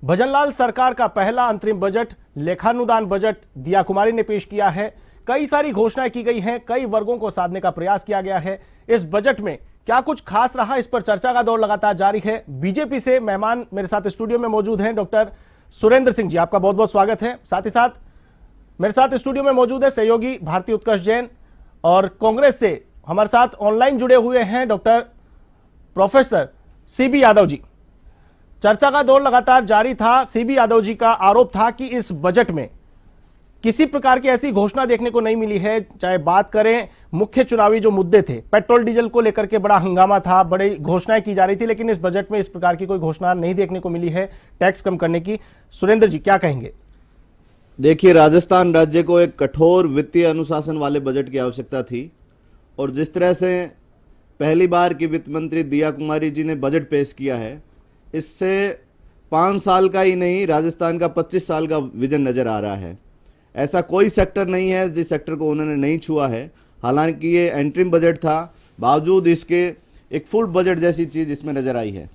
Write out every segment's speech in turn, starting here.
भजनलाल सरकार का पहला अंतरिम बजट लेखानुदान बजट दिया कुमारी ने पेश किया है। कई सारी घोषणाएं की गई हैं, कई वर्गों को साधने का प्रयास किया गया है। इस बजट में क्या कुछ खास रहा, इस पर चर्चा का दौर लगातार जारी है। बीजेपी से मेहमान मेरे साथ स्टूडियो में मौजूद हैं डॉक्टर सुरेंद्र सिंह जी, आपका बहुत बहुत स्वागत है। साथ ही साथ मेरे साथ स्टूडियो में मौजूद है सहयोगी भारती उत्कर्ष जैन, और कांग्रेस से हमारे साथ ऑनलाइन जुड़े हुए हैं doctor professor CB Yadav ji. चर्चा का दौर लगातार जारी था। सीबी यादव जी का आरोप था कि इस बजट में किसी प्रकार की ऐसी घोषणा देखने को नहीं मिली है। चाहे बात करें मुख्य चुनावी जो मुद्दे थे, पेट्रोल डीजल को लेकर के बड़ा हंगामा था, बड़ी घोषणाएं की जा रही थी, लेकिन इस बजट में इस प्रकार की कोई घोषणा नहीं देखने को मिली है टैक्स कम करने की। सुरेंद्र जी क्या कहेंगे? देखिए, राजस्थान राज्य को एक कठोर वित्तीय अनुशासन वाले बजट की आवश्यकता थी, और जिस तरह से पहली बार की वित्त मंत्री दिया कुमारी जी ने बजट पेश किया है, इससे 5 साल का ही नहीं, राजस्थान का 25 साल का विजन नज़र आ रहा है। ऐसा कोई सेक्टर नहीं है जिस सेक्टर को उन्होंने नहीं छुआ है। हालांकि ये एंट्रीम बजट था, बावजूद इसके एक फुल बजट जैसी चीज़ इसमें नज़र आई है।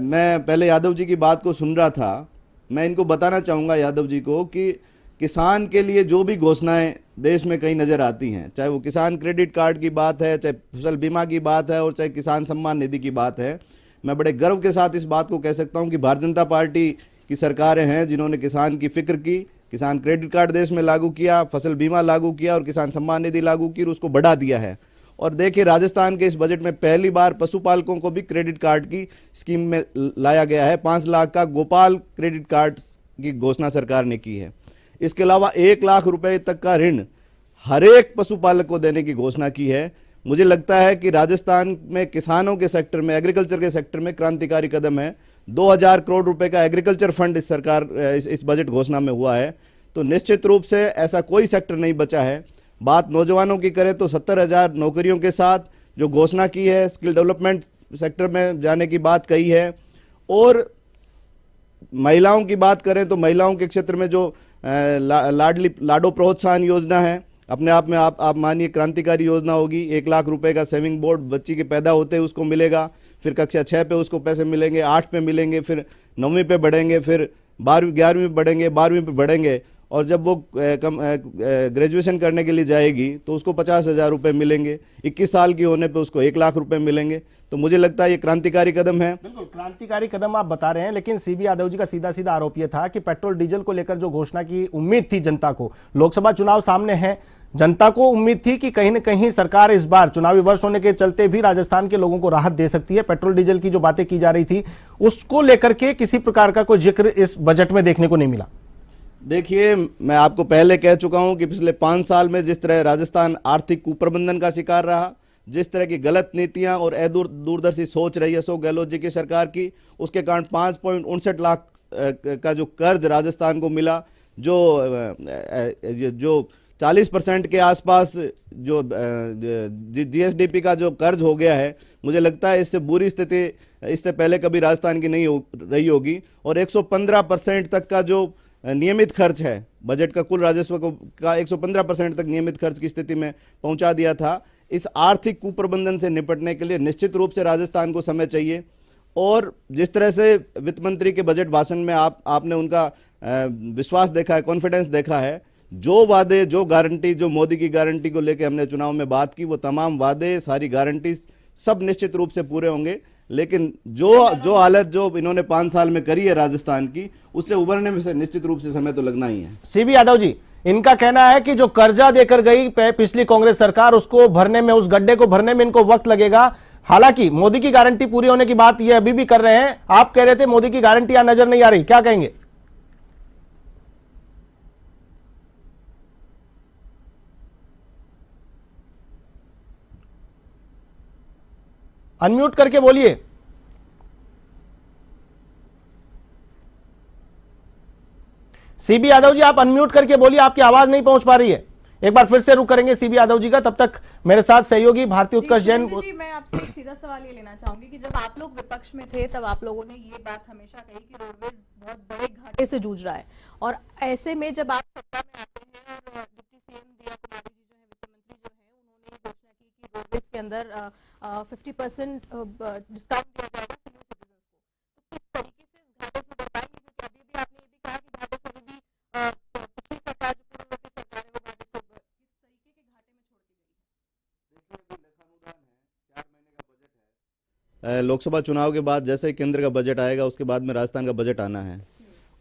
मैं पहले यादव जी की बात को सुन रहा था। मैं इनको बताना चाहूँगा यादव जी को कि किसान के लिए जो भी घोषणाएं देश में कहीं नज़र आती हैं, चाहे वो किसान क्रेडिट कार्ड की बात है, चाहे फसल बीमा की बात है, और चाहे किसान सम्मान निधि की बात है, मैं बड़े गर्व के साथ इस बात को कह सकता हूं कि भारतीय जनता पार्टी की सरकारें हैं जिन्होंने किसान की फिक्र की, किसान क्रेडिट कार्ड देश में लागू किया, फसल बीमा लागू किया, और किसान सम्मान निधि लागू की, और उसको बढ़ा दिया है। और देखिए, राजस्थान के इस बजट में पहली बार पशुपालकों को भी क्रेडिट कार्ड की स्कीम में लाया गया है। 5 लाख का गोपाल क्रेडिट कार्ड की घोषणा सरकार ने की है। इसके अलावा 1 लाख रुपए तक का ऋण हर एक पशुपालक को देने की घोषणा की है। मुझे लगता है कि राजस्थान में किसानों के सेक्टर में, एग्रीकल्चर के सेक्टर में क्रांतिकारी कदम है। 2000 करोड़ रुपए का एग्रीकल्चर फंड इस सरकार इस बजट घोषणा में हुआ है। तो निश्चित रूप से ऐसा कोई सेक्टर नहीं बचा है। बात नौजवानों की करें तो 70,000 नौकरियों के साथ जो घोषणा की है, स्किल डेवलपमेंट सेक्टर में जाने की बात कही है। और महिलाओं की बात करें तो महिलाओं के क्षेत्र में जो लाडो प्रोत्साहन योजना है, अपने आप में आप मानिए क्रांतिकारी योजना होगी। 1 लाख रुपए का सेविंग बोर्ड बच्ची के पैदा होते ही उसको मिलेगा, फिर कक्षा 6 पे उसको पैसे मिलेंगे, 8 पे मिलेंगे, फिर 9वीं पे बढ़ेंगे, फिर 12वीं 11वीं पे बढ़ेंगे, 12वीं पे बढ़ेंगे, और जब वो ग्रेजुएशन करने के लिए जाएगी तो उसको 50,000 रुपये मिलेंगे। 21 साल की होने पे उसको 1 लाख रुपए मिलेंगे। तो मुझे लगता है ये क्रांतिकारी कदम है। बिल्कुल क्रांतिकारी कदम आप बता रहे हैं, लेकिन सीबी यादव जी का सीधा सीधा आरोप यह था कि पेट्रोल डीजल को लेकर जो घोषणा की उम्मीद थी जनता को, लोकसभा चुनाव सामने है, जनता को उम्मीद थी कि कहीं न कहीं सरकार इस बार चुनावी वर्ष होने के चलते भी राजस्थान के लोगों को राहत दे सकती है। पेट्रोल डीजल की जो बातें की जा रही थी, उसको लेकर के किसी प्रकार का कोई जिक्र इस बजट में देखने को नहीं मिला। देखिए, मैं आपको पहले कह चुका हूं कि पिछले 5 साल में जिस तरह राजस्थान आर्थिक कुप्रबंधन का शिकार रहा, जिस तरह की गलत नीतियां और दूरदर्शी सोच रही है अशोक गहलोत जी की सरकार की, उसके कारण 5.59 लाख का जो कर्ज राजस्थान को मिला, जो 40% के आसपास जो जीएसडीपी का जो कर्ज हो गया है, मुझे लगता है इससे बुरी स्थिति इससे पहले कभी राजस्थान की नहीं रही होगी। और 115% तक का जो नियमित खर्च है, बजट का कुल राजस्व का 115% तक नियमित खर्च की स्थिति में पहुंचा दिया था। इस आर्थिक कुप्रबंधन से निपटने के लिए निश्चित रूप से राजस्थान को समय चाहिए। और जिस तरह से वित्त मंत्री के बजट भाषण में आपने उनका विश्वास देखा है, कॉन्फिडेंस देखा है, जो वादे, जो गारंटी, जो मोदी की गारंटी को लेकर हमने चुनाव में बात की, वो तमाम वादे, सारी गारंटी सब निश्चित रूप से पूरे होंगे। लेकिन जो हालत जो इन्होंने 5 साल में करी है राजस्थान की, उससे उभरने में से निश्चित रूप से समय तो लगना ही है। सीबी यादव जी, इनका कहना है कि जो कर्जा देकर गई पिछली कांग्रेस सरकार, उसको भरने में, उस गड्ढे को भरने में इनको वक्त लगेगा। हालांकि मोदी की गारंटी पूरी होने की बात ये अभी भी कर रहे हैं। आप कह रहे थे मोदी की गारंटी यहां नजर नहीं आ रही, क्या कहेंगे? अनम्यूट करके बोलिए। सीबी यादव जी, आप अनम्यूट करके बोलिए, आपकी आवाज नहीं पहुंच पा रही है। एक बार फिर से रुक करेंगे सीबी यादव जी का। तब तक मेरे साथ सहयोगी भारती उत्कर्ष जैन। जी, मैं आपसे एक सीधा सवाल ये लेना चाहूंगी कि जब आप लोग विपक्ष में थे, तब आप लोगों ने ये बात हमेशा कही कि रोडवेज बहुत बड़े घाटे से जूझ रहा है, और ऐसे में जब आप सत्ता में आते हैं और डिप्टी सीएम दिया कुमारी जी जो है, वित्त मंत्री जो है, उन्होंने ये घोषणा की कि रोडवेज के अंदर 50% डिस्काउंट दिया जाएगा सीनियर सिटीजन को, तो किस तरीके से इस घाटे से उबर लोकसभा चुनाव के बाद जैसे ही केंद्र का बजट आएगा उसके बाद में राजस्थान का बजट आना है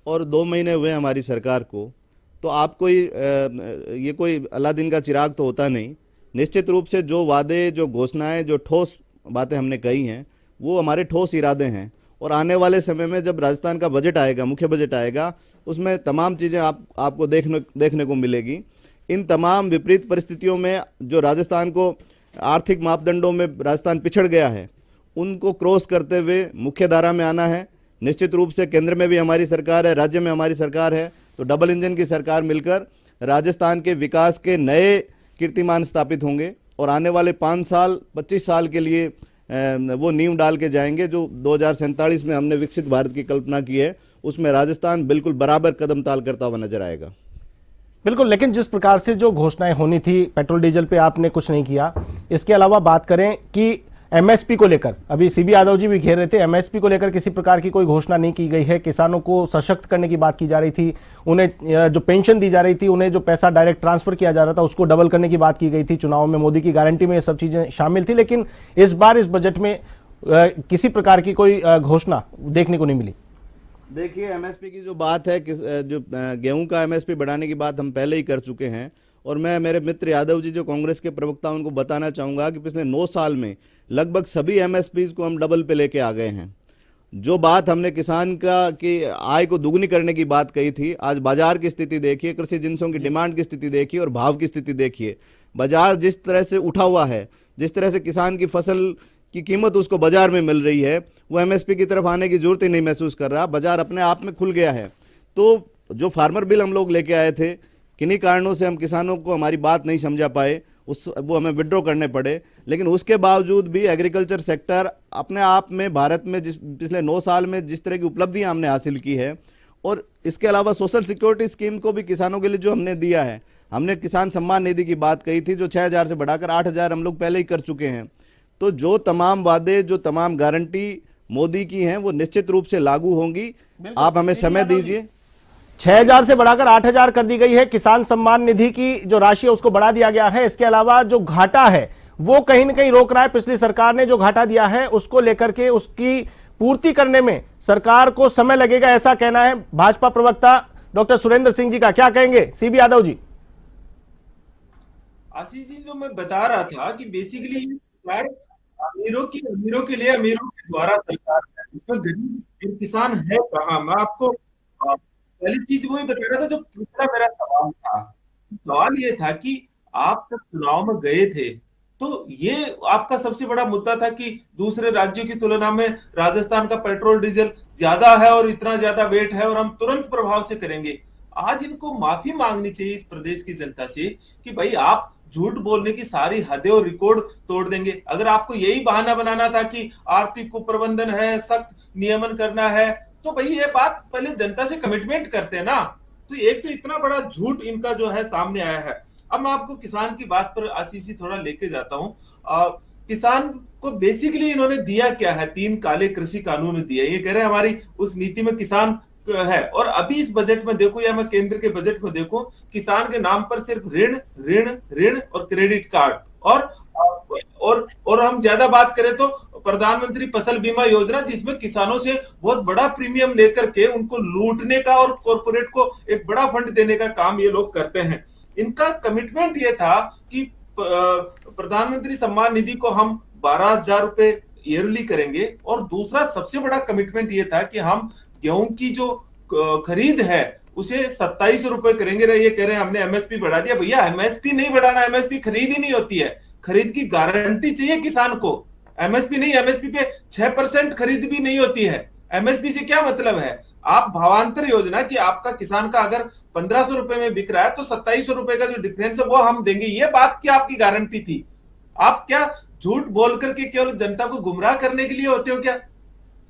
और 2 महीने हुए हमारी सरकार को, तो आप ये कोई अलादीन का चिराग तो होता नहीं। निश्चित रूप से जो वादे, जो घोषणाएं, जो ठोस बातें हमने कही हैं वो हमारे ठोस इरादे हैं और आने वाले समय में जब राजस्थान का बजट आएगा, मुख्य बजट आएगा, उसमें तमाम चीज़ें आपको देखने को मिलेगी। इन तमाम विपरीत परिस्थितियों में जो राजस्थान को आर्थिक मापदंडों में राजस्थान पिछड़ गया है उनको क्रॉस करते हुए मुख्य धारा में आना है। निश्चित रूप से केंद्र में भी हमारी सरकार है, राज्य में हमारी सरकार है, तो डबल इंजन की सरकार मिलकर राजस्थान के विकास के नए कीर्तिमान स्थापित होंगे और आने वाले 5 साल 25 साल के लिए वो नींव डाल के जाएंगे। जो 2047 में हमने विकसित भारत की कल्पना की है उसमें राजस्थान बिल्कुल बराबर कदम ताल करता हुआ नजर आएगा। बिल्कुल, लेकिन जिस प्रकार से जो घोषणाएं होनी थी पेट्रोल डीजल पे आपने कुछ नहीं किया। इसके अलावा बात करें कि एमएसपी को लेकर, अभी सीबी यादव जी भी घेर रहे थे, एमएसपी को लेकर किसी प्रकार की कोई घोषणा नहीं की गई है। किसानों को सशक्त करने की बात की जा रही थी, उन्हें जो पेंशन दी जा रही थी, उन्हें जो पैसा डायरेक्ट ट्रांसफर किया जा रहा था उसको डबल करने की बात की गई थी। चुनाव में मोदी की गारंटी में ये सब चीजें शामिल थी, लेकिन इस बार इस बजट में किसी प्रकार की कोई घोषणा देखने को नहीं मिली। देखिए, एमएसपी की जो बात है, जो गेहूं का एमएसपी बढ़ाने की बात हम पहले ही कर चुके हैं और मैं मेरे मित्र यादव जी जो कांग्रेस के प्रवक्ता उनको बताना चाहूँगा कि पिछले 9 साल में लगभग सभी एमएसपीज को हम डबल पे लेके आ गए हैं। जो बात हमने किसान की आय को दुगनी करने की बात कही थी, आज बाजार की स्थिति देखिए, कृषि जिंसों की डिमांड की स्थिति देखिए और भाव की स्थिति देखिए। बाजार जिस तरह से उठा हुआ है, जिस तरह से किसान की फसल की कीमत उसको बाजार में मिल रही है, वो एमएसपी की तरफ आने की जरूरत ही नहीं महसूस कर रहा। बाजार अपने आप में खुल गया है। तो जो फार्मर बिल हम लोग लेके आए थे, किन्हीं कारणों से हम किसानों को हमारी बात नहीं समझा पाए, वो हमें विड्रॉ करने पड़े, लेकिन उसके बावजूद भी एग्रीकल्चर सेक्टर अपने आप में भारत में पिछले 9 साल में जिस तरह की उपलब्धियां हमने हासिल की है, और इसके अलावा सोशल सिक्योरिटी स्कीम को भी किसानों के लिए जो हमने दिया है, हमने किसान सम्मान निधि की बात कही थी जो 6,000 से बढ़ाकर 8,000 हम लोग पहले ही कर चुके हैं। तो जो तमाम वादे, जो तमाम गारंटी मोदी की हैं वो निश्चित रूप से लागू होंगी। आप हमें समय दीजिए। 6,000 से बढ़ाकर 8,000 कर दी गई है। किसान सम्मान निधि की जो राशि है उसको बढ़ा दिया गया है। इसके अलावा जो घाटा है वो कहीं ना कहीं रोक रहा है। पिछली सरकार ने जो घाटा दिया है उसको लेकर के उसकी पूर्ति करने में सरकार को समय लगेगा, ऐसा कहना है भाजपा प्रवक्ता डॉक्टर सुरेंद्र सिंह जी का। क्या कहेंगे सीबी यादव जी? आशीष जी, जो मैं बता रहा था कि बेसिकली सरकार अमीरों के लिए, अमीरों के द्वारा सरकार है, इसमें गरीब किसान है कहाँ। मैं आपको पहली चीज वही बता रहा था जो पिछला मेरा सवाल था। सवाल ये था कि आप जब चुनाव में गए थे तो ये आपका सबसे बड़ा मुद्दा था कि दूसरे राज्यों की तुलना में राजस्थान का पेट्रोल डीजल ज्यादा है और इतना ज्यादा वेट है और हम तुरंत प्रभाव से करेंगे। आज इनको माफी मांगनी चाहिए इस प्रदेश की जनता से कि भाई आप झूठ बोलने की सारी हदें और रिकॉर्ड तोड़ देंगे। अगर आपको यही बहाना बनाना था कि आर्थिक कुप्रबंधन है, सख्त नियमन करना है, तो भाई ये बात पहले जनता से कमिटमेंट करते हैं ना। तो एक तो इतना बड़ा झूठ इनका जो है सामने आया है। अब मैं आपको किसान की बात पर आशीष जी थोड़ा लेके जाता हूँ। किसान को बेसिकली इन्होंने दिया क्या है? 3 काले कृषि कानून दिए। ये कह रहे हैं हमारी उस नीति में किसान है, और अभी इस बजट में देखो या मैं केंद्र के बजट में देखो, किसान के नाम पर सिर्फ ऋण ऋण ऋण और क्रेडिट कार्ड, और हम ज्यादा बात करें तो प्रधानमंत्री फसल बीमा योजना, जिसमें किसानों से बहुत बड़ा प्रीमियम लेकर के उनको लूटने का और कॉर्पोरेट को एक बड़ा फंड देने का काम ये लोग करते हैं। इनका कमिटमेंट ये था कि प्रधानमंत्री सम्मान निधि को हम 12,000 रुपए ईयरली करेंगे, और दूसरा सबसे बड़ा कमिटमेंट ये था कि हम गेहूं की जो खरीद है उसे 27 रुपए करेंगे। ये कह रहे हैं हमने एमएसपी बढ़ा दिया। भैया एमएसपी नहीं बढ़ाना, एमएसपी खरीद ही नहीं होती है। खरीद की गारंटी चाहिए किसान को, एमएसपी नहीं। एमएसपी पे 6% खरीद भी नहीं होती है। एमएसपी से क्या मतलब है? आप भावांतर योजना कि आपका किसान का अगर 1,500 रुपए में बिक रहा है तो 2700 रुपए का जो डिफरेंस है वो हम देंगे। ये बात की आपकी गारंटी थी। आप क्या झूठ बोल करके केवल जनता को गुमराह करने के लिए होते हो क्या?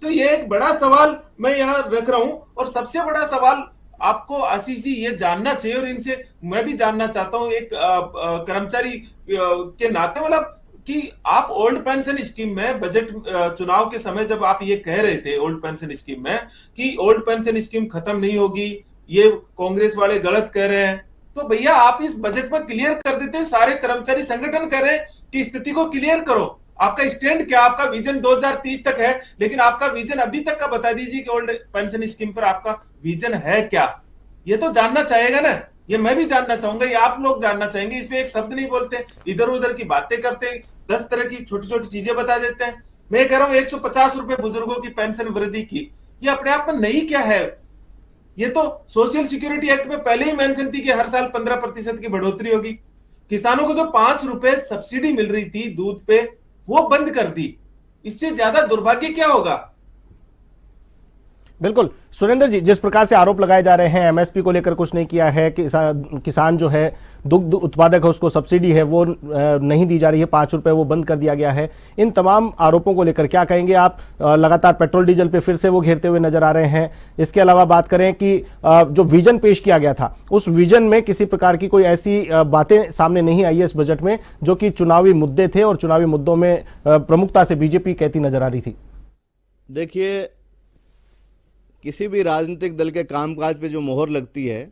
तो ये एक बड़ा सवाल मैं यहां रख रहा हूं। और सबसे बड़ा सवाल आपको आशीष जी ये जानना चाहिए, और इनसे मैं भी जानना चाहता हूं एक कर्मचारी के नाते, मतलब कि आप ओल्ड पेंशन स्कीम में बजट चुनाव के समय जब आप ये कह रहे थे ओल्ड पेंशन स्कीम में कि ओल्ड पेंशन स्कीम खत्म नहीं होगी, ये कांग्रेस वाले गलत कह रहे हैं, तो भैया आप इस बजट पर क्लियर कर देते। सारे कर्मचारी संगठन कह रहे हैं कि स्थिति को क्लियर करो। आपका स्टैंड क्या, आपका विजन 2030 तक है, लेकिन आपका विजन अभी तक का बता दीजिए कि ओल्ड पेंशन स्कीम पर आपका विजन है क्या? ये तो जानना चाहेगा ना, ये मैं भी जानना चाहूंगा, ये आप लोग जानना चाहेंगे। इसमें एक शब्द नहीं बोलते, इधर उधर की बातें करते हैं, 10 तरह की छोटी छोटी चीजें बता देते हैं। मैं कह रहा हूं 150 रुपए बुजुर्गों की पेंशन वृद्धि की, ये अपने आप में नहीं क्या है? ये तो सोशल सिक्योरिटी एक्ट में पहले ही मेंशन थी कि हर साल 15% की बढ़ोतरी होगी। किसानों को जो 5 रुपए सब्सिडी मिल रही थी दूध पे, वो बंद कर दी। इससे ज्यादा दुर्भाग्य क्या होगा? बिल्कुल सुरेंद्र जी, जिस प्रकार से आरोप लगाए जा रहे हैं एमएसपी को लेकर कुछ नहीं किया है, किसान जो है दुग्ध उत्पादक है उसको सब्सिडी है वो नहीं दी जा रही है, 5 रुपए वो बंद कर दिया गया है, इन तमाम आरोपों को लेकर क्या कहेंगे आप? लगातार पेट्रोल डीजल पे फिर से वो घेरते हुए नजर आ रहे हैं। इसके अलावा बात करें कि जो विजन पेश किया गया था उस विजन में किसी प्रकार की कोई ऐसी बातें सामने नहीं आई है इस बजट में जो कि चुनावी मुद्दे थे और चुनावी मुद्दों में प्रमुखता से बीजेपी कहती नजर आ रही थी। देखिए, किसी भी राजनीतिक दल के कामकाज पे जो मोहर लगती है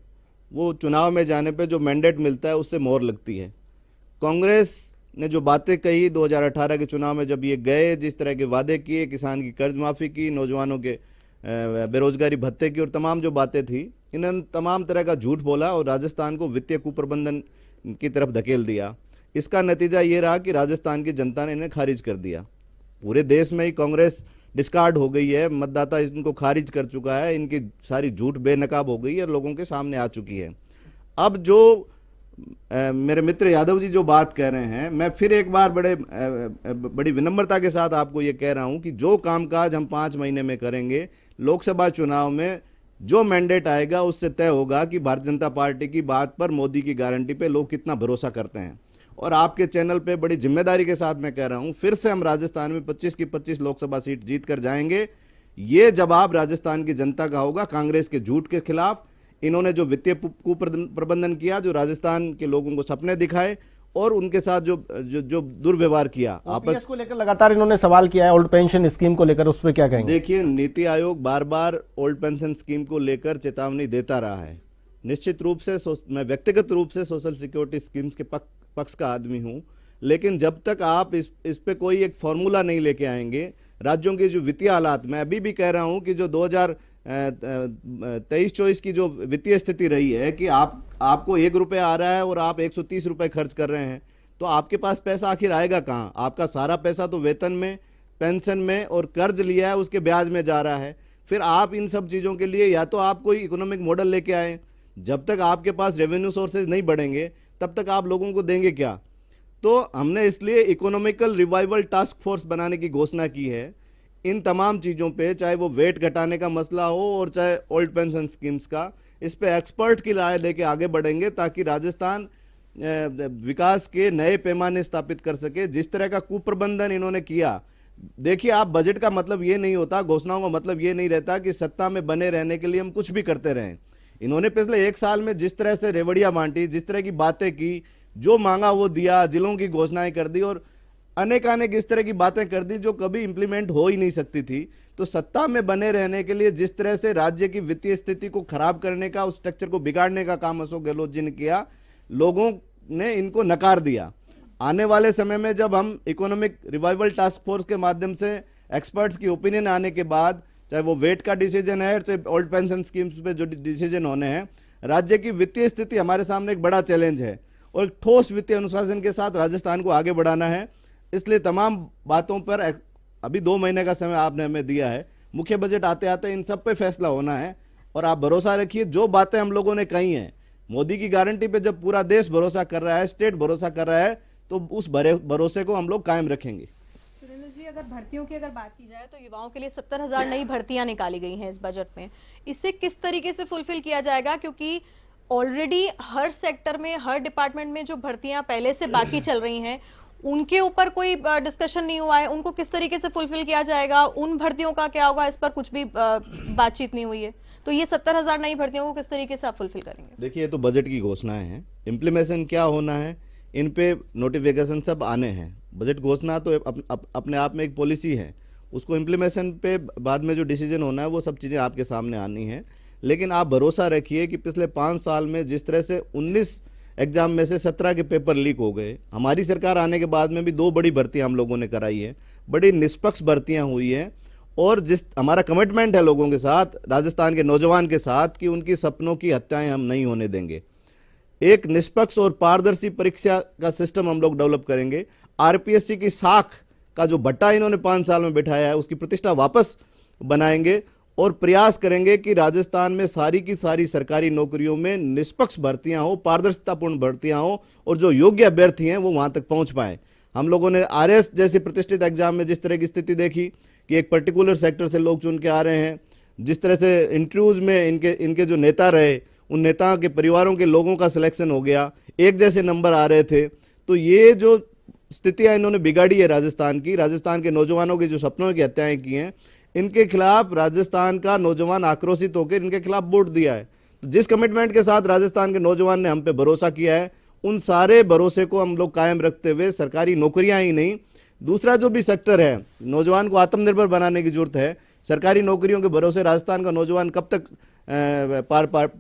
वो चुनाव में जाने पे जो मैंडेट मिलता है उससे मोहर लगती है। कांग्रेस ने जो बातें कही 2018 के चुनाव में, जब ये गए, जिस तरह के वादे किए, किसान की कर्ज माफ़ी की, नौजवानों के बेरोजगारी भत्ते की और तमाम जो बातें थी, इन्होंने तमाम तरह का झूठ बोला और राजस्थान को वित्तीय कुप्रबंधन की तरफ धकेल दिया। इसका नतीजा ये रहा कि राजस्थान की जनता ने इन्हें खारिज कर दिया। पूरे देश में ही कांग्रेस डिस्कार्ड हो गई है, मतदाता इनको खारिज कर चुका है, इनकी सारी झूठ बेनकाब हो गई है, लोगों के सामने आ चुकी है। अब जो मेरे मित्र यादव जी जो बात कह रहे हैं, मैं फिर एक बार बड़ी विनम्रता के साथ आपको ये कह रहा हूं कि जो कामकाज हम 5 महीने में करेंगे, लोकसभा चुनाव में जो मैंडेट आएगा उससे तय होगा कि भारतीय जनता पार्टी की बात पर, मोदी की गारंटी पे लोग कितना भरोसा करते हैं। और आपके चैनल पे बड़ी जिम्मेदारी के साथ मैं कह रहा हूं, फिर से हम राजस्थान में 25 की 25 लोकसभा सीट जीत कर जाएंगे। ये जवाब राजस्थान की जनता का होगा कांग्रेस के झूठ के खिलाफ। इन्होंने जो वित्तीय कुप्रबंधन किया, जो राजस्थान के लोगों को सपने दिखाए और उनके साथ जो दुर्व्यवहार किया, आपस को लेकर लगातार इन्होंने सवाल किया है, ओल्ड पेंशन स्कीम को लेकर, उस पर क्या कहेंगे? देखिए, नीति आयोग बार बार ओल्ड पेंशन स्कीम को लेकर चेतावनी देता रहा है। निश्चित रूप से मैं व्यक्तिगत रूप से सोशल सिक्योरिटी स्कीम्स के पक्ष का आदमी हूं, लेकिन जब तक आप इस पे कोई एक फॉर्मूला नहीं लेके आएंगे, राज्यों के जो वित्तीय हालात, मैं अभी भी कह रहा हूं कि जो 2023-24 की जो वित्तीय स्थिति रही है कि आपको 1 रुपया आ रहा है और आप 130 रुपये खर्च कर रहे हैं, तो आपके पास पैसा आखिर आएगा कहाँ? आपका सारा पैसा तो वेतन में, पेंशन में और कर्ज लिया है उसके ब्याज में जा रहा है। फिर आप इन सब चीज़ों के लिए या तो आप कोई इकोनॉमिक मॉडल लेके आए, जब तक आपके पास रेवेन्यू सोर्सेज नहीं बढ़ेंगे तब तक आप लोगों को देंगे क्या? तो हमने इसलिए इकोनॉमिकल रिवाइवल टास्क फोर्स बनाने की घोषणा की है। इन तमाम चीज़ों पे, चाहे वो वेट घटाने का मसला हो और चाहे ओल्ड पेंशन स्कीम्स का, इस पे एक्सपर्ट की राय लेके आगे बढ़ेंगे ताकि राजस्थान विकास के नए पैमाने स्थापित कर सके। जिस तरह का कुप्रबंधन इन्होंने किया, देखिए, आप बजट का मतलब ये नहीं होता, घोषणाओं का मतलब ये नहीं रहता कि सत्ता में बने रहने के लिए हम कुछ भी करते रहें। इन्होंने पिछले 1 साल में जिस तरह से रेवड़ियां बांटी, जिस तरह की बातें की, जो मांगा वो दिया, जिलों की घोषणाएं कर दी और अनेक इस तरह की बातें कर दी जो कभी इंप्लीमेंट हो ही नहीं सकती थी। तो सत्ता में बने रहने के लिए जिस तरह से राज्य की वित्तीय स्थिति को खराब करने का, उस स्ट्रक्चर को बिगाड़ने का काम अशोक गहलोत जी ने किया, लोगों ने इनको नकार दिया। आने वाले समय में जब हम इकोनॉमिक रिवाइवल टास्क फोर्स के माध्यम से एक्सपर्ट्स की ओपिनियन आने के बाद, चाहे वो वेट का डिसीजन है, चाहे ओल्ड पेंशन स्कीम्स पे जो डिसीजन होने हैं, राज्य की वित्तीय स्थिति हमारे सामने एक बड़ा चैलेंज है और ठोस वित्तीय अनुशासन के साथ राजस्थान को आगे बढ़ाना है। इसलिए तमाम बातों पर अभी 2 महीने का समय आपने हमें दिया है, मुख्य बजट आते आते इन सब पे फैसला होना है। और आप भरोसा रखिए, जो बातें हम लोगों ने कही हैं, मोदी की गारंटी पे जब पूरा देश भरोसा कर रहा है, स्टेट भरोसा कर रहा है, तो उस भरोसे को हम लोग कायम रखेंगे। सुरेंद्र जी, अगर भर्तियों की बात की जाए तो युवाओं के लिए 70,000 नई भर्तियां निकाली गई हैं इस बजट में। इसे किस तरीके से फुलफिल किया जाएगा, क्योंकि ऑलरेडी हर सेक्टर में, हर डिपार्टमेंट में जो भर्तियां पहले से बाकी चल रही हैं, उनके ऊपर कोई डिस्कशन नहीं हुआ है। उनको किस तरीके से फुलफिल किया जाएगा, उन भर्तियों का क्या होगा, इस पर कुछ भी बातचीत नहीं हुई है। तो ये 70,000 नई भर्तियों को किस तरीके से आप फुलफिल करेंगे? देखिए, ये तो बजट की घोषणाएं हैं, इम्प्लीमेशन क्या होना है, इन पे नोटिफिकेशन सब आने हैं। बजट घोषणा तो अपने आप में एक पॉलिसी है, उसको इम्प्लीमेशन पे बाद में जो डिसीजन होना है वो सब चीज़ें आपके सामने आनी हैं। लेकिन आप भरोसा रखिए कि पिछले 5 साल में जिस तरह से 19 एग्जाम में से 17 के पेपर लीक हो गए। हमारी सरकार आने के बाद में भी 2 बड़ी भर्तियां हम लोगों ने कराई है, बड़ी निष्पक्ष भर्तियां हुई हैं, और जिस हमारा कमिटमेंट है लोगों के साथ, राजस्थान के नौजवान के साथ, कि उनकी सपनों की हत्याएं हम नहीं होने देंगे। एक निष्पक्ष और पारदर्शी परीक्षा का सिस्टम हम लोग डेवलप करेंगे। आरपीएससी की साख का जो भट्टा इन्होंने 5 साल में बिठाया है, उसकी प्रतिष्ठा वापस बनाएंगे और प्रयास करेंगे कि राजस्थान में सारी की सारी सरकारी नौकरियों में निष्पक्ष भर्तियां हो, पारदर्शितापूर्ण भर्तियां हो, और जो योग्य अभ्यर्थी हैं वो वहां तक पहुंच पाएं। हम लोगों ने आरएस जैसे प्रतिष्ठित एग्जाम में जिस तरह की स्थिति देखी कि एक पर्टिकुलर सेक्टर से लोग चुन के आ रहे हैं, जिस तरह से इंटरव्यूज में इनके जो नेता रहे, उन नेताओं के परिवारों के लोगों का सिलेक्शन हो गया, एक जैसे नंबर आ रहे थे, तो ये जो स्थितियां इन्होंने बिगाड़ी है राजस्थान की, राजस्थान के नौजवानों के जो सपनों की हत्याएं की हैं, इनके खिलाफ राजस्थान का नौजवान आक्रोशित होकर इनके खिलाफ वोट दिया है। तो जिस कमिटमेंट के साथ राजस्थान के नौजवान ने हम पे भरोसा किया है, उन सारे भरोसे को हम लोग कायम रखते हुए सरकारी नौकरियां ही नहीं, दूसरा जो भी सेक्टर है, नौजवान को आत्मनिर्भर बनाने की जरूरत है। सरकारी नौकरियों के भरोसे राजस्थान का नौजवान कब तक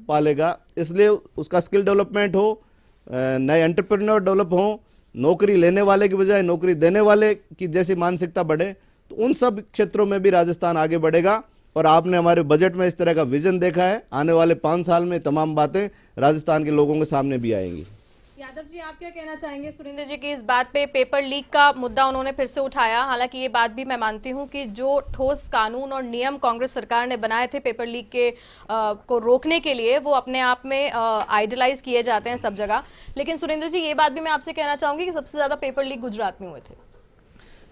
पालेगा, इसलिए उसका स्किल डेवलपमेंट हो, नए एंटरप्रेन्योर डेवलप हो, नौकरी लेने वाले की बजाय नौकरी देने वाले की जैसी मानसिकता बढ़े, तो उन सब क्षेत्रों में भी राजस्थान आगे बढ़ेगा। और आपने हमारे बजट में इस तरह का विजन देखा है, आने वाले 5 साल में तमाम बातें राजस्थान के लोगों के सामने भी आएंगी। यादव जी, आप क्या कहना चाहेंगे सुरेंद्र जी की इस बात पे? पेपर लीक का मुद्दा उन्होंने फिर से उठाया। हालांकि ये बात भी मैं मानती हूं कि जो ठोस कानून और नियम कांग्रेस सरकार ने बनाए थे पेपर लीक के को रोकने के लिए, वो अपने आप में आइडलाइज किए जाते हैं सब जगह। लेकिन सुरेंद्र जी, ये बात भी मैं आपसे कहना चाहूंगी कि सबसे ज्यादा पेपर लीक गुजरात में हुए थे।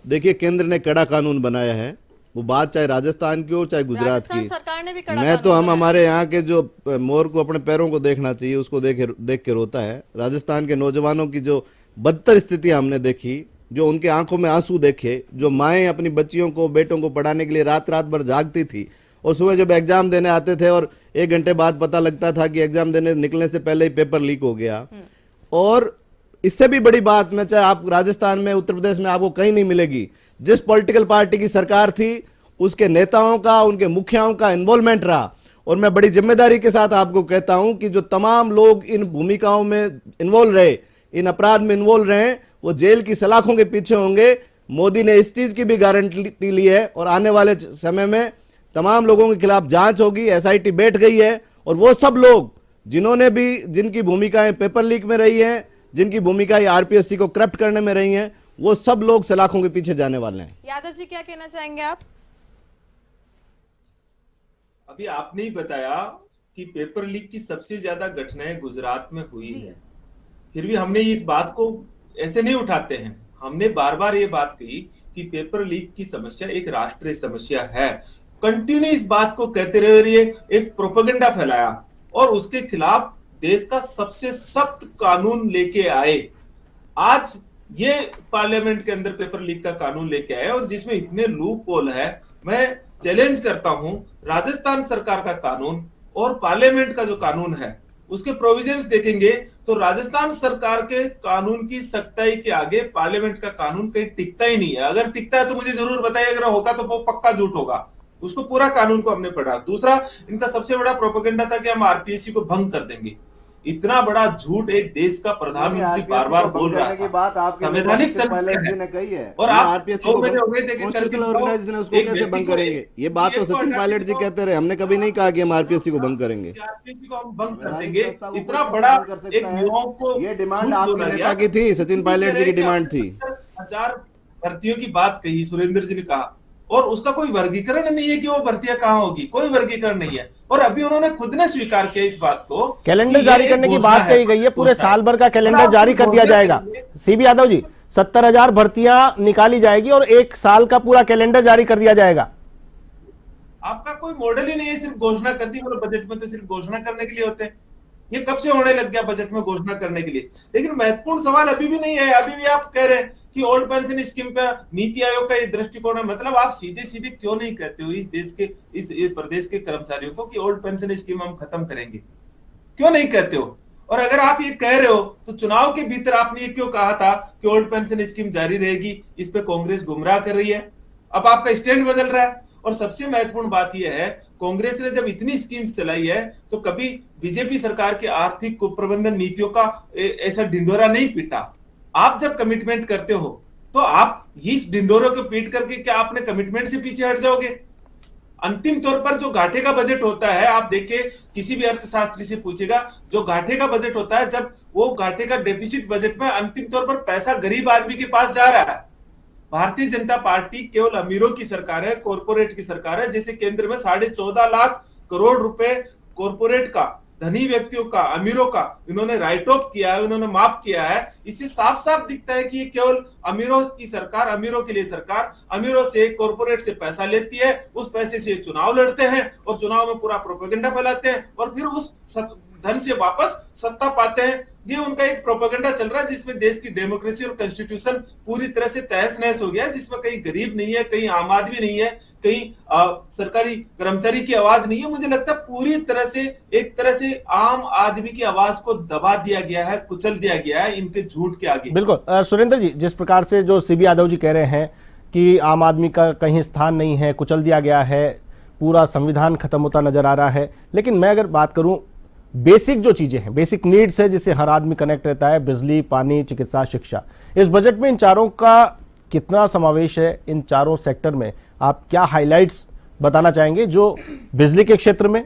देखिए, केंद्र ने कड़ा कानून बनाया है, वो बात चाहे राजस्थान की हो चाहे गुजरात की। सरकार ने भी कड़ा मैं तो हमारे यहाँ के जो मोर को अपने पैरों को देखना चाहिए, उसको देख के रोता है। राजस्थान के नौजवानों की जो बदतर स्थिति हमने देखी, जो उनके आंखों में आंसू देखे, जो माएँ अपनी बच्चियों को, बेटों को पढ़ाने के लिए रात रात भर जागती थी, और सुबह जब एग्जाम देने आते थे और 1 घंटे बाद पता लगता था कि एग्जाम देने निकलने से पहले ही पेपर लीक हो गया। और इससे भी बड़ी बात, मैं चाहे आप राजस्थान में, उत्तर प्रदेश में आपको कहीं नहीं मिलेगी, जिस पॉलिटिकल पार्टी की सरकार थी उसके नेताओं का, उनके मुखियाओं का इन्वॉल्वमेंट रहा। और मैं बड़ी जिम्मेदारी के साथ आपको कहता हूं कि जो तमाम लोग इन भूमिकाओं में इन्वॉल्व रहे, इन अपराध में इन्वॉल्व रहे, वो जेल की सलाखों के पीछे होंगे। मोदी ने इस चीज की भी गारंटी ली है, और आने वाले समय में तमाम लोगों के खिलाफ जांच होगी, एसआईटी बैठ गई है, और वो सब लोग जिन्होंने भी, जिनकी भूमिकाएं पेपर लीक में रही हैं, जिनकी भूमिकाएं आरपीएससी को करप्ट करने में रही हैं, वो सब लोग सलाखों के पीछे जाने वाले हैं। यादव जी, क्या कहना चाहेंगे आप? अभी आपने ही बताया कि पेपर लीक की सबसे ज्यादा घटनाएं गुजरात में हुई है, फिर भी हमने इस बात को ऐसे नहीं उठाते हैं। हमने बार बार ये बात कही कि पेपर लीक की समस्या एक राष्ट्रीय समस्या है। कंटिन्यू इस बात को कहते रहे, एक प्रोपेगेंडा फैलाया और उसके खिलाफ देश का सबसे सख्त कानून लेके आए। आज ये पार्लियामेंट के अंदर पेपर लीक का कानून लेके आए, और जिसमें इतने लूप होल है। मैं चैलेंज करता हूं, राजस्थान सरकार का कानून और पार्लियामेंट का जो कानून है उसके प्रोविजंस देखेंगे तो राजस्थान सरकार के कानून की सख्ताई के आगे पार्लियामेंट का कानून कहीं टिकता ही नहीं है। अगर टिकता है तो मुझे जरूर बताइए, अगर होगा तो वो पक्का झूठ होगा। उसको पूरा कानून को हमने पढ़ा। दूसरा, इनका सबसे बड़ा प्रोपेगेंडा था कि हम आरपीएससी को भंग कर देंगे। इतना बड़ा झूठ एक देश का प्रधानमंत्री बार बार बोल रहा था। संवैधानिक ने कही है, और आप आरपीएससी ऑर्गेनाइजेशन है, उसको कैसे भंग करेंगे? ये बात तो सचिन पायलट जी कहते रहे, हमने कभी नहीं कहा कि हम आरपीएससी को भंग करेंगे। आरपीएससी को हम भंग कर देंगे। इतना बड़ा एक युवाओं को, ये डिमांड आपके नेता की थी, सचिन पायलट जी की डिमांड थी। 1000 भर्तियों की बात कही सुरेंद्र जी ने कहा, और उसका कोई वर्गीकरण नहीं है कि वो भर्तियां कहां होगी, कोई वर्गीकरण नहीं है। और अभी उन्होंने खुद ने स्वीकार किया इस बात को, कैलेंडर जारी करने की बात कही गई है, पूरे साल भर का कैलेंडर जारी कर दिया जाएगा। सीबी यादव जी, 70,000 भर्तियां निकाली जाएगी और 1 साल का पूरा कैलेंडर जारी कर दिया जाएगा। आपका कोई मॉडल ही नहीं है, सिर्फ घोषणा कर दी। मतलब बजट में तो सिर्फ घोषणा करने के लिए होते हैं, ये कब से होने लग गया बजट में घोषणा करने के लिए। लेकिन महत्वपूर्ण सवाल अभी भी नहीं है। अभी भी आप कह रहे हैं कि ओल्ड पेंशन स्कीम पे नीति आयोग का ये दृष्टिकोण है। मतलब आप सीधे सीधे क्यों नहीं कहते हो इस देश के, इस प्रदेश के कर्मचारियों को कि ओल्ड पेंशन स्कीम हम खत्म करेंगे? क्यों नहीं कहते हो? और अगर आप ये कह रहे हो तो चुनाव के भीतर आपने ये क्यों कहा था कि ओल्ड पेंशन स्कीम जारी रहेगी? इस पे कांग्रेस गुमराह कर रही है। अब आपका स्टैंड बदल रहा है। और सबसे महत्वपूर्ण बात यह है, कांग्रेस ने जब इतनी स्कीम्स चलाई है तो कभी बीजेपी सरकार के आर्थिक कुप्रबंधन नीतियों का ऐसा ढिंढोरा नहीं पीटा। आप जब कमिटमेंट करते हो तो आप इस ढिंढोरे को पीट करके क्या आपने कमिटमेंट से पीछे हट जाओगे? अंतिम तौर पर जो घाटे का बजट होता है, आप देखिए किसी भी अर्थशास्त्री से पूछेगा, जो घाटे का बजट होता है, जब वो घाटे का डेफिसिट बजट में अंतिम तौर पर पैसा गरीब आदमी के पास जा रहा है। भारतीय जनता पार्टी केवल अमीरों की सरकार है, कॉर्पोरेट की सरकार है। जैसे केंद्र में 14.5 लाख करोड़ रुपए कॉर्पोरेट का, धनी व्यक्तियों का, अमीरों का इन्होंने राइट ऑफ किया है, इन्होंने माफ किया है। इससे साफ साफ दिखता है कि ये केवल अमीरों की सरकार, अमीरों के लिए सरकार, अमीरों से, कॉर्पोरेट से पैसा लेती है, उस पैसे से चुनाव लड़ते हैं और चुनाव में पूरा प्रोपेगेंडा फैलाते हैं और फिर उस धन से वापस सत्ता पाते हैं। ये उनका एक प्रोपेगेंडा चल रहा है जिसमें देश की डेमोक्रेसी और कॉन्स्टिट्यूशन पूरी तरह से तहस नहस हो गया है, जिसमें कहीं गरीब नहीं है, कहीं आम आदमी नहीं है, कहीं सरकारी कर्मचारी की आवाज नहीं है। मुझे लगता है पूरी तरह से एक तरह से आम आदमी की आवाज को दबा दिया गया है, कुचल दिया गया है इनके झूठ के आगे। बिल्कुल सुरेंद्र जी, जिस प्रकार से जो सीबी यादव जी कह रहे हैं कि आम आदमी का कहीं स्थान नहीं है, कुचल दिया गया है, पूरा संविधान खत्म होता नजर आ रहा है, लेकिन मैं अगर बात करूं बेसिक जो चीजें हैं, बेसिक नीड्स है जिससे हर आदमी कनेक्ट रहता है, बिजली, पानी, चिकित्सा, शिक्षा, इस बजट में इन चारों का कितना समावेश है? इन चारों सेक्टर में आप क्या हाइलाइट्स बताना चाहेंगे? जो बिजली के क्षेत्र में,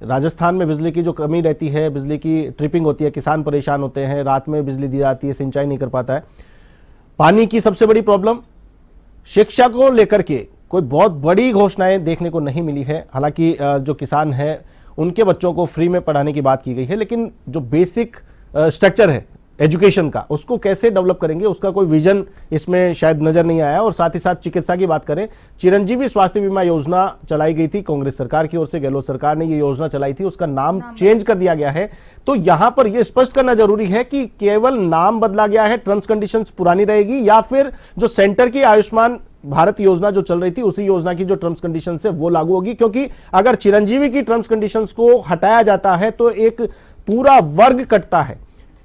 राजस्थान में बिजली की जो कमी रहती है, बिजली की ट्रिपिंग होती है, किसान परेशान होते हैं, रात में बिजली दी जाती है, सिंचाई नहीं कर पाता है, पानी की सबसे बड़ी प्रॉब्लम, शिक्षा को लेकर के कोई बहुत बड़ी घोषणाएं देखने को नहीं मिली है। हालांकि जो किसान है उनके बच्चों को फ्री में पढ़ाने की बात की गई है, लेकिन जो बेसिक स्ट्रक्चर है एजुकेशन का, उसको कैसे डेवलप करेंगे, उसका कोई विजन इसमें शायद नजर नहीं आया। और साथ ही साथ चिकित्सा की बात करें, चिरंजीवी स्वास्थ्य बीमा योजना चलाई गई थी कांग्रेस सरकार की ओर से, गहलोत सरकार ने ये योजना चलाई थी, उसका नाम चेंज कर दिया गया है। तो यहां पर यह स्पष्ट करना जरूरी है कि केवल नाम बदला गया है, टर्म्स कंडीशंस पुरानी रहेगी, या फिर जो सेंटर की आयुष्मान भारत योजना जो चल रही थी उसी योजना की जो टर्म्स कंडीशंस है वो लागू होगी। क्योंकि अगर चिरंजीवी की टर्म्स कंडीशंस को हटाया जाता है तो एक पूरा वर्ग कटता है,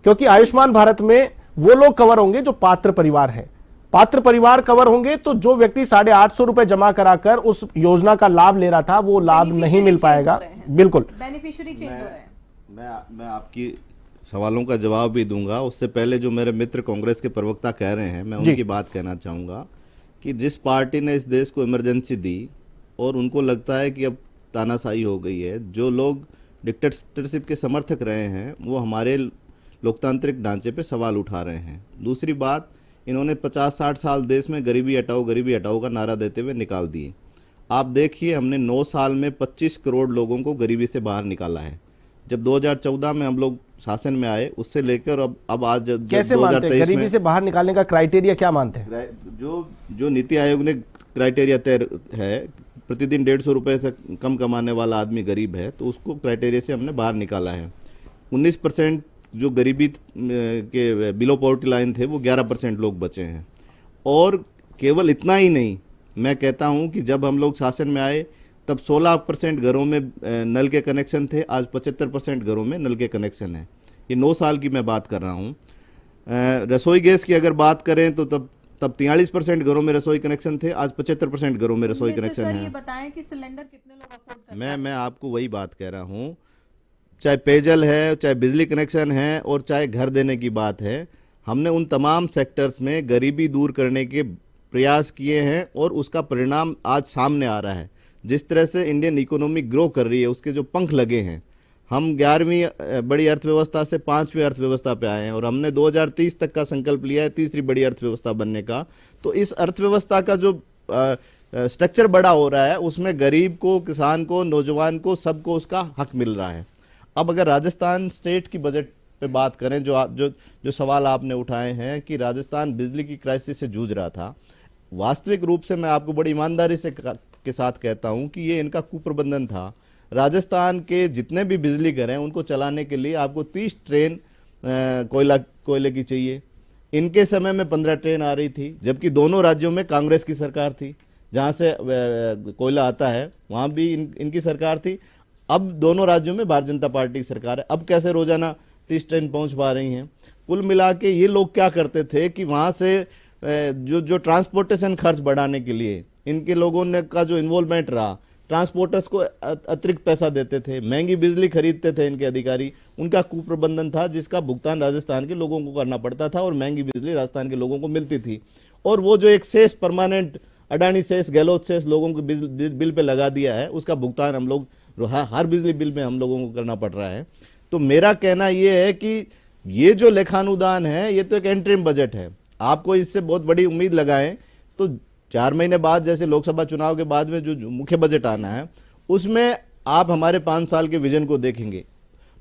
क्योंकि आयुष्मान भारत में वो लोग कवर होंगे जो पात्र परिवार है। पात्र परिवार कवर होंगे तो जो व्यक्ति 850 रुपए जमा कराकर उस योजना का लाभ ले रहा था वो लाभ नहीं मिल पाएगा। बिल्कुल, बेनिफिशियरी चेंज हो रहे हैं। मैं आपकी सवालों का जवाब भी दूंगा। उससे पहले जो मेरे मित्र कांग्रेस के प्रवक्ता कह रहे हैं, मैं उनकी बात कहना चाहूँगा कि जिस पार्टी ने इस देश को इमरजेंसी दी और उनको लगता है कि अब तानाशाही हो गई है, जो लोग डिक्टेटरशिप के समर्थक रहे हैं वो हमारे लोकतांत्रिक ढांचे पे सवाल उठा रहे हैं। दूसरी बात, इन्होंने 50-60 साल देश में गरीबी हटाओ का नारा देते हुए निकाल दिए। आप देखिए, हमने 9 साल में 25 करोड़ लोगों को गरीबी से बाहर निकाला है। जब 2014 में हम लोग शासन में आए, उससे लेकर अब आज कैसे मानते हैं गरीबी से बाहर निकालने का क्राइटेरिया क्या मानते हैं? जो नीति आयोग ने क्राइटेरिया तय है, प्रतिदिन 150 रुपये से कम कमाने वाला आदमी गरीब है, तो उसको क्राइटेरिया से हमने बाहर निकाला है। 19% जो गरीबी के बिलो पॉवर्टी लाइन थे वो 11% लोग बचे हैं। और केवल इतना ही नहीं, मैं कहता हूं कि जब हम लोग शासन में आए तब 16% घरों में नल के कनेक्शन थे, आज 75% घरों में नल के कनेक्शन है। ये 9 साल की मैं बात कर रहा हूँ। रसोई गैस की अगर बात करें तो तब 43% घरों में रसोई कनेक्शन थे, आज 75% घरों में रसोई कनेक्शन है। ये बताएं कि सिलेंडर कितने लोग अफोर्ड कर रहे हैं? मैं आपको वही बात कह रहा हूँ, चाहे पेयजल है, चाहे बिजली कनेक्शन है और चाहे घर देने की बात है, हमने उन तमाम सेक्टर्स में गरीबी दूर करने के प्रयास किए हैं और उसका परिणाम आज सामने आ रहा है। जिस तरह से इंडियन इकोनॉमी ग्रो कर रही है, उसके जो पंख लगे हैं, हम 11वीं बड़ी अर्थव्यवस्था से 5वीं अर्थव्यवस्था पे आए हैं और हमने 2030 तक का संकल्प लिया है तीसरी बड़ी अर्थव्यवस्था बनने का। तो इस अर्थव्यवस्था का जो स्ट्रक्चर बड़ा हो रहा है, उसमें गरीब को, किसान को, नौजवान को, सबको उसका हक मिल रहा है। अब अगर राजस्थान स्टेट की बजट पे बात करें, जो सवाल आपने उठाए हैं कि राजस्थान बिजली की क्राइसिस से जूझ रहा था, वास्तविक रूप से मैं आपको बड़ी ईमानदारी से के साथ कहता हूं कि ये इनका कुप्रबंधन था। राजस्थान के जितने भी बिजली घर हैं उनको चलाने के लिए आपको 30 ट्रेन कोयले की चाहिए। इनके समय में 15 ट्रेन आ रही थी, जबकि दोनों राज्यों में कांग्रेस की सरकार थी। जहां से कोयला आता है वहां भी इनकी सरकार थी। अब दोनों राज्यों में भारतीय जनता पार्टी की सरकार है। अब कैसे रोजाना 30 ट्रेन पहुंच पा रही हैं? कुल मिला के ये लोग क्या करते थे कि वहां से जो ट्रांसपोर्टेशन खर्च बढ़ाने के लिए इनके लोगों ने का जो इन्वॉल्वमेंट रहा, ट्रांसपोर्टर्स को अतिरिक्त पैसा देते थे, महंगी बिजली खरीदते थे इनके अधिकारी, उनका कुप्रबंधन था जिसका भुगतान राजस्थान के लोगों को करना पड़ता था और महंगी बिजली राजस्थान के लोगों को मिलती थी। और वो जो एक cess permanent Adani cess, Gehlot cess लोगों के बिल पे लगा दिया है, उसका भुगतान हम लोग हर बिजली बिल में हम लोगों को करना पड़ रहा है। तो मेरा कहना ये है कि ये जो लेखानुदान है ये तो एक एंट्रीम बजट है, आपको इससे बहुत बड़ी उम्मीद लगाएं तो 4 महीने बाद जैसे लोकसभा चुनाव के बाद में जो मुख्य बजट आना है उसमें आप हमारे 5 साल के विजन को देखेंगे।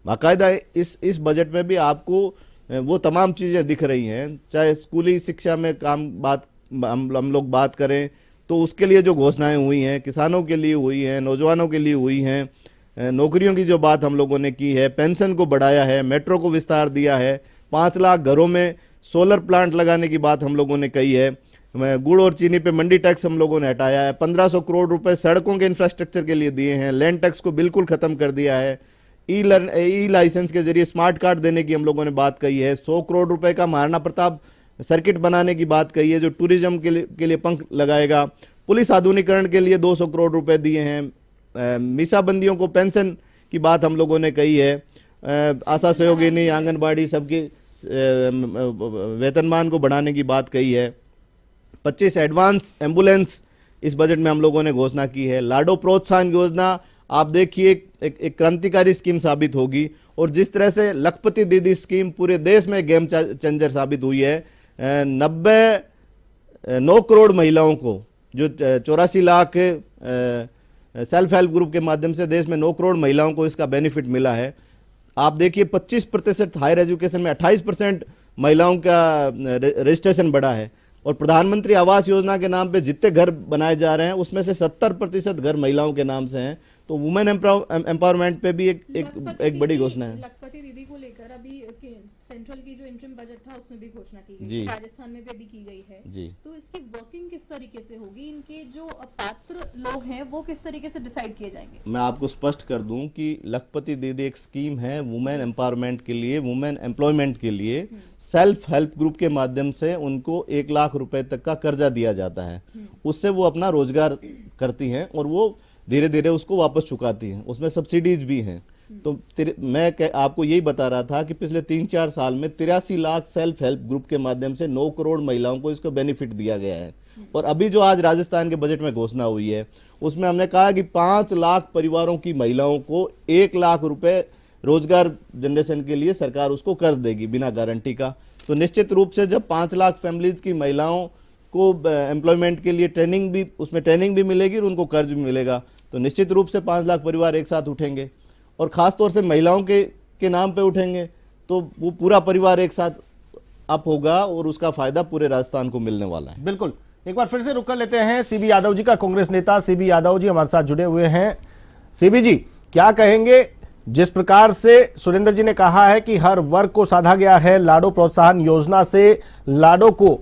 बाकायदा इस बजट में भी आपको वो तमाम चीज़ें दिख रही हैं, चाहे स्कूली शिक्षा में हम लोग बात करें तो उसके लिए जो घोषणाएं हुई हैं, किसानों के लिए हुई हैं, नौजवानों के लिए हुई हैं, नौकरियों की जो बात हम लोगों ने की है, पेंशन को बढ़ाया है, मेट्रो को विस्तार दिया है, 5 लाख घरों में सोलर प्लांट लगाने की बात हम लोगों ने कही है, गुड़ और चीनी पे मंडी टैक्स हम लोगों ने हटाया है, 1500 करोड़ रुपए सड़कों के इंफ्रास्ट्रक्चर के लिए दिए हैं, लैंड टैक्स को बिल्कुल खत्म कर दिया है, ई लाइसेंस के जरिए स्मार्ट कार्ड देने की हम लोगों ने बात कही है, 100 करोड़ रुपए का महाराणा प्रताप सर्किट बनाने की बात कही है जो टूरिज्म के लिए पंख लगाएगा, पुलिस आधुनिकीकरण के लिए 200 करोड़ रुपए दिए हैं, मीसाबंदियों को पेंशन की बात हम लोगों ने कही है, आशा सहयोगिनी, आंगनबाड़ी सबके वेतनमान को बढ़ाने की बात कही है, 25 एडवांस एम्बुलेंस इस बजट में हम लोगों ने घोषणा की है, लाडो प्रोत्साहन योजना आप देखिए एक क्रांतिकारी स्कीम साबित होगी। और जिस तरह से लखपति दीदी स्कीम पूरे देश में गेम चेंजर साबित हुई है, 9 करोड़ महिलाओं को जो 84 लाख सेल्फ हेल्प ग्रुप के माध्यम से देश में 9 करोड़ महिलाओं को इसका बेनिफिट मिला है। आप देखिए 25% हायर एजुकेशन में 28% महिलाओं का रजिस्ट्रेशन बढ़ा है और प्रधानमंत्री आवास योजना के नाम पे जितने घर बनाए जा रहे हैं उसमें से 70% घर महिलाओं के नाम से हैं। तो वुमेन एम्पावरमेंट पे भी एक बड़ी घोषणा है। लखपति दीदी को लेकर अभी सेंट्रल की जो इंटरिम बजट था उसमें भी घोषणा की जी। गई, राजस्थान में भी अभी की गई है जी। तो इसकी वर्किंग किस तरीके से होगी, इनके जो पात्र लोग हैं वो किस तरीके से डिसाइड किए जाएंगे? मैं आपको स्पष्ट कर दूं कि लखपति दीदी एक स्कीम है वुमेन एम्पावरमेंट के लिए, वुमेन एम्प्लॉयमेंट के लिए। सेल्फ हेल्प ग्रुप के माध्यम से उनको 1 लाख रुपए तक का कर्जा दिया जाता है, उससे वो अपना रोजगार करती हैं और वो धीरे धीरे उसको वापस चुकाती हैं, उसमें सब्सिडीज भी हैं। तो मैं आपको यही बता रहा था कि पिछले 3-4 साल में 83 लाख सेल्फ हेल्प ग्रुप के माध्यम से 9 करोड़ महिलाओं को इसको बेनिफिट दिया गया है। और अभी जो आज राजस्थान के बजट में घोषणा हुई है उसमें हमने कहा कि 5 लाख परिवारों की महिलाओं को 1 लाख रुपए रोजगार जनरेशन के लिए सरकार उसको कर्ज देगी बिना गारंटी का। तो निश्चित रूप से जब 5 लाख फैमिलीज की महिलाओं को एम्प्लॉयमेंट के लिए ट्रेनिंग भी मिलेगी और उनको कर्ज भी मिलेगा, तो निश्चित रूप से 5 लाख परिवार एक साथ उठेंगे और खास तौर से महिलाओं के नाम पे उठेंगे तो वो पूरा परिवार एक साथ अप होगा और उसका फायदा पूरे राजस्थान को मिलने वाला है। बिल्कुल, एक बार फिर से रुक कर लेते हैं सीबी यादव जी का। कांग्रेस नेता सीबी यादव जी हमारे साथ जुड़े हुए हैं। सीबी जी, क्या कहेंगे? जिस प्रकार से सुरेंद्र जी ने कहा है कि हर वर्ग को साधा गया है, लाडो प्रोत्साहन योजना से लाडो को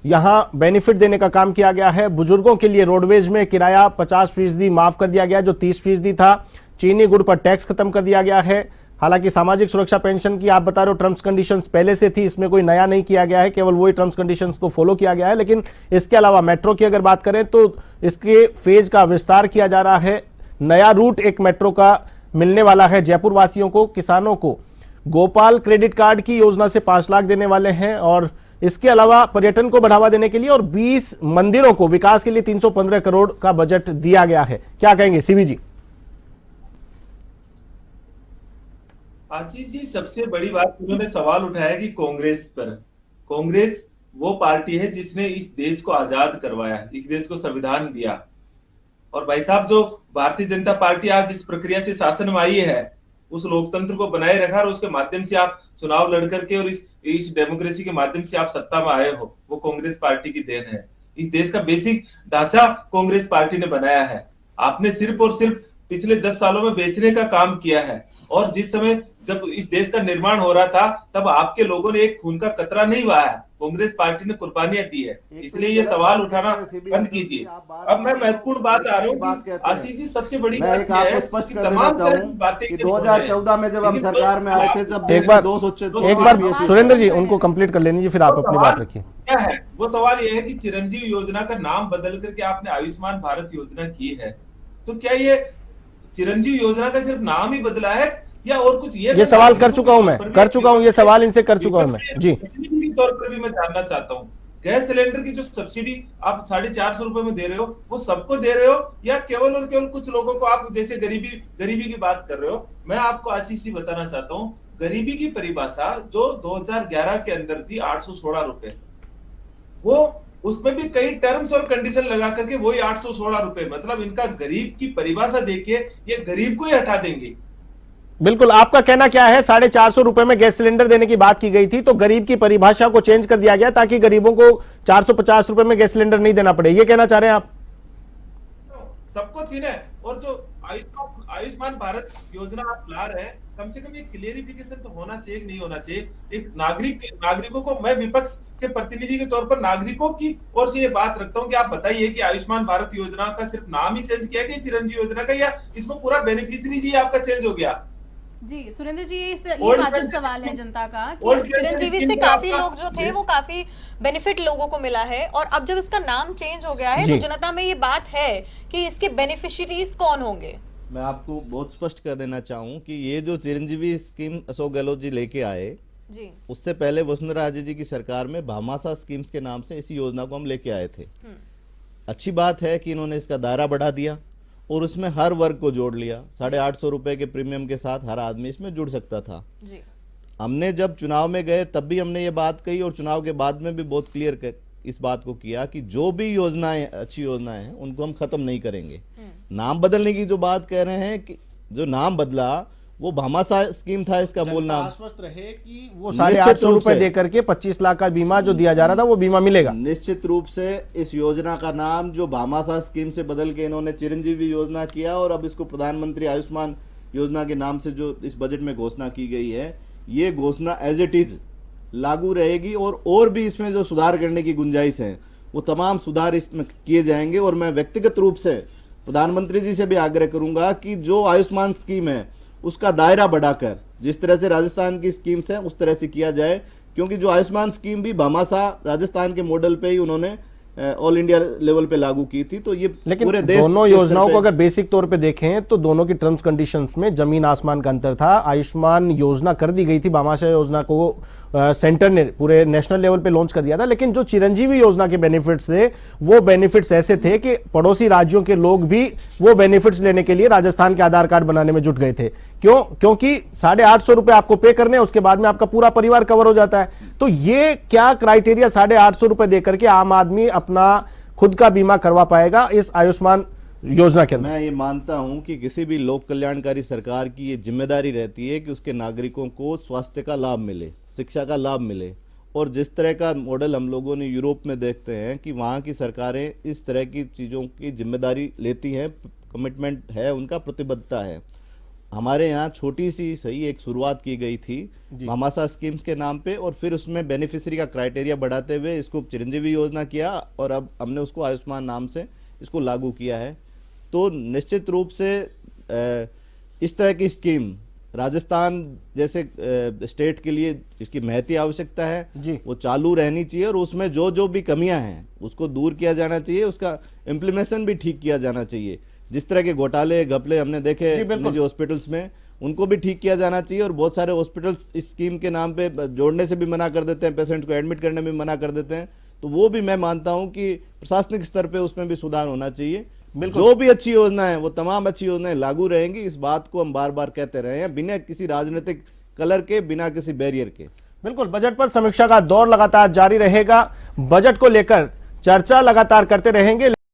यहां बेनिफिट देने का काम किया गया है। बुजुर्गों के लिए रोडवेज में किराया 50% माफ कर दिया गया जो 30% था। चीनी गुड़ पर टैक्स खत्म कर दिया गया है। हालांकि सामाजिक सुरक्षा पेंशन की आप बता रहे हो टर्म्स कंडीशंस पहले से थी, इसमें कोई नया नहीं किया गया है, केवल वही टर्म्स कंडीशंस को फॉलो किया गया है। लेकिन इसके अलावा मेट्रो की अगर बात करें तो इसके फेज का विस्तार किया जा रहा है। नया रूट एक मेट्रो का मिलने वाला है जयपुर वासियों को, किसानों को। गोपाल क्रेडिट कार्ड की योजना से 5 लाख देने वाले हैं और इसके अलावा पर्यटन को बढ़ावा देने के लिए और 20 मंदिरों को विकास के लिए 315 करोड़ का बजट दिया गया है। क्या कहेंगे सीबी जी? आशीष जी, सबसे बड़ी बात उन्होंने सवाल उठाया कि कांग्रेस पर। कांग्रेस वो पार्टी है जिसने इस देश को आजाद करवाया, इस देश को संविधान दिया। और भाई साहब, जो भारतीय जनता पार्टी आज इस प्रक्रिया से शासन में आई है उस लोकतंत्र को बनाए रखा और उसके माध्यम से आप चुनाव लड़ करके और इस डेमोक्रेसी के माध्यम से आप सत्ता में आए हो, वो कांग्रेस पार्टी की देन है। इस देश का बेसिक ढांचा कांग्रेस पार्टी ने बनाया है। आपने सिर्फ और सिर्फ पिछले 10 सालों में बेचने का काम किया है। और जिस समय जब इस देश का निर्माण हो रहा था तब आपके लोगों ने एक खून का कतरा नहीं बहाया, कांग्रेस पार्टी ने कुर्बानियां दी है। इसलिए ये सवाल उठाना बंद कीजिए। अब मैं महत्वपूर्ण बात आ रहा हूँ आशीष जी, सबसे बड़ी बात है कि तमाम तरह की बातें 2014 में जब हम सरकार में आए थे जब एक बार सुरेंद्र जी उनको कंप्लीट कर लेनी, फिर आप अपनी बात रखिए। क्या है वो सवाल ये है कि चिरंजीव योजना का नाम बदल करके आपने आयुष्मान भारत योजना की है। तो क्या ये चिरंजीव योजना का सिर्फ नाम ही बदला है या और कुछ? ये सवाल कर चुका हूं मैं, ये सवाल इनसे कर चुका हूं मैं जी। के तौर पर भी मैं जानना चाहता हूँ, गैस सिलेंडर की जो सब्सिडी आप 450 रुपए में दे रहे हो, वो सबको दे रहे हो या केवल और केवल कुछ लोगों को? आप जैसे गरीबी की बात कर रहे हो, मैं आपको आशीष बताना चाहता हूँ, गरीबी की परिभाषा जो 2011 के अंदर थी 816 रुपए, वो उसमें भी कई टर्म्स और कंडीशन लगा करके वही 816 रुपए, मतलब इनका गरीब की परिभाषा देखिए, ये गरीब को ही हटा देंगे। बिल्कुल, आपका कहना क्या है? 450 रुपए में गैस सिलेंडर देने की बात की गई थी, तो गरीब की परिभाषा को चेंज कर दिया गया ताकि गरीबों को 450 रुपए में गैस सिलेंडर नहीं देना पड़े, ये कहना चाह रहे हैं आप? सबको थी ना। और जो आयुष्मान भारत योजना आप ला रहे हैं, कम से कम ये क्लियरिफिकेशन तो होना चाहिए कि नहीं होना चाहिए? एक नागरिकों को, मैं विपक्ष के प्रतिनिधि के तौर पर नागरिकों की ओर से ये बात रखता हूं कि आप बताइए कि आयुष्मान भारत योजना का सिर्फ नाम ही चेंज किया गया चिरंजीव योजना का, या इसमें पूरा बेनिफिशियरी जी आपका चेंज हो गया? जी सुरेंद्र जी, ये वाजिब सवाल है जनता का कि चिरंजीवी से काफी लोग जो थे वो काफी बेनिफिट लोगों को मिला है, और अब जब इसका नाम चेंज हो गया है तो जनता में ये बात है कि इसके बेनिफिशियरीज कौन होंगे। मैं आपको बहुत स्पष्ट कर देना चाहूँ कि ये जो चिरंजीवी स्कीम अशोक गहलोत जी लेके आए जी, उससे पहले वसुंधरा राजे जी की सरकार में भामाशाह स्कीम्स के नाम से इसी योजना को हम लेके आए थे। अच्छी बात है कि इन्होंने इसका दायरा बढ़ा दिया और उसमें हर वर्ग को जोड़ लिया। 850 रुपए के प्रीमियम के साथ हर आदमी इसमें जुड़ सकता था जी। हमने जब चुनाव में गए तब भी हमने ये बात कही और चुनाव के बाद में भी बहुत क्लियर इस बात को किया कि जो भी योजनाएं अच्छी योजनाएं हैं उनको हम खत्म नहीं करेंगे। नाम बदलने की जो बात कह रहे हैं कि जो नाम बदला वो भामाशाह स्कीम था, इसका मूल नाम। आश्वस्त रहे कि वो 850 रुपए दे करके 25 लाख का बीमा जो दिया जा रहा था वो बीमा मिलेगा। निश्चित रूप से इस योजना का नाम जो भामाशाह स्कीम से बदल के इन्होंने चिरंजीवी योजना किया और अब इसको प्रधानमंत्री आयुष्मान योजना के नाम से जो इस बजट में घोषणा की गई है, ये घोषणा एज इट इज लागू रहेगी और भी इसमें जो सुधार करने की गुंजाइश है वो तमाम सुधार इसमें किए जाएंगे। और मैं व्यक्तिगत रूप से प्रधानमंत्री जी से भी आग्रह करूंगा कि जो आयुष्मान स्कीम है उसका दायरा बढ़ाकर जिस तरह से राजस्थान की स्कीम्स है उस तरह से किया जाए, क्योंकि जो आयुष्मान स्कीम भी भामाशाह राजस्थान के मॉडल पे ही उन्होंने ऑल इंडिया लेवल पे लागू की थी। तो ये लेकिन पूरे देश दोनों योजनाओं को अगर बेसिक तौर पे देखें तो दोनों की टर्म्स कंडीशंस में जमीन आसमान का अंतर था। आयुष्मान योजना कर दी गई थी, भामाशाह योजना को सेंटर ने पूरे नेशनल लेवल पे लॉन्च कर दिया था, लेकिन जो चिरंजीवी योजना के बेनिफिट्स थे वो बेनिफिट्स ऐसे थे कि पड़ोसी राज्यों के लोग भी वो बेनिफिट्स लेने के लिए राजस्थान के आधार कार्ड बनाने में जुट गए थे। क्यों? क्योंकि 850 रुपए आपको पे करने, उसके बाद में आपका पूरा परिवार कवर हो जाता है। तो ये क्या क्राइटेरिया 850 रुपए देकर के आम आदमी अपना खुद का बीमा करवा पाएगा इस आयुष्मान योजना के अंदर? मैं ये मानता हूं कि किसी भी लोक कल्याणकारी सरकार की ये जिम्मेदारी रहती है कि उसके नागरिकों को स्वास्थ्य का लाभ मिले, शिक्षा का लाभ मिले। और जिस तरह का मॉडल हम लोगों ने यूरोप में देखते हैं कि वहाँ की सरकारें इस तरह की चीज़ों की जिम्मेदारी लेती हैं, कमिटमेंट है उनका, प्रतिबद्धता है। हमारे यहाँ छोटी सी सही एक शुरुआत की गई थी भामाशाह स्कीम्स के नाम पे और फिर उसमें बेनिफिशियरी का क्राइटेरिया बढ़ाते हुए इसको चिरंजीवी योजना किया और अब हमने उसको आयुष्मान नाम से इसको लागू किया है। तो निश्चित रूप से इस तरह की स्कीम राजस्थान जैसे स्टेट के लिए इसकी महती आवश्यकता है जी। वो चालू रहनी चाहिए और उसमें जो जो भी कमियां हैं उसको दूर किया जाना चाहिए, उसका इम्प्लीमेंटेशन भी ठीक किया जाना चाहिए। जिस तरह के घोटाले घपले हमने देखे निजी हॉस्पिटल्स में उनको भी ठीक किया जाना चाहिए। और बहुत सारे हॉस्पिटल्स इस स्कीम के नाम पे जोड़ने से भी मना कर देते हैं, पेशेंट को एडमिट करने में मना कर देते हैं। तो वो भी मैं मानता हूं कि प्रशासनिक स्तर पे उसमें भी सुधार होना चाहिए। जो भी अच्छी योजना है वो तमाम अच्छी योजनाएं लागू रहेंगी, इस बात को हम बार बार कहते रहे हैं, बिना किसी राजनीतिक कलर के, बिना किसी बैरियर के। बिल्कुल, बजट पर समीक्षा का दौर लगातार जारी रहेगा। बजट को लेकर चर्चा लगातार करते रहेंगे।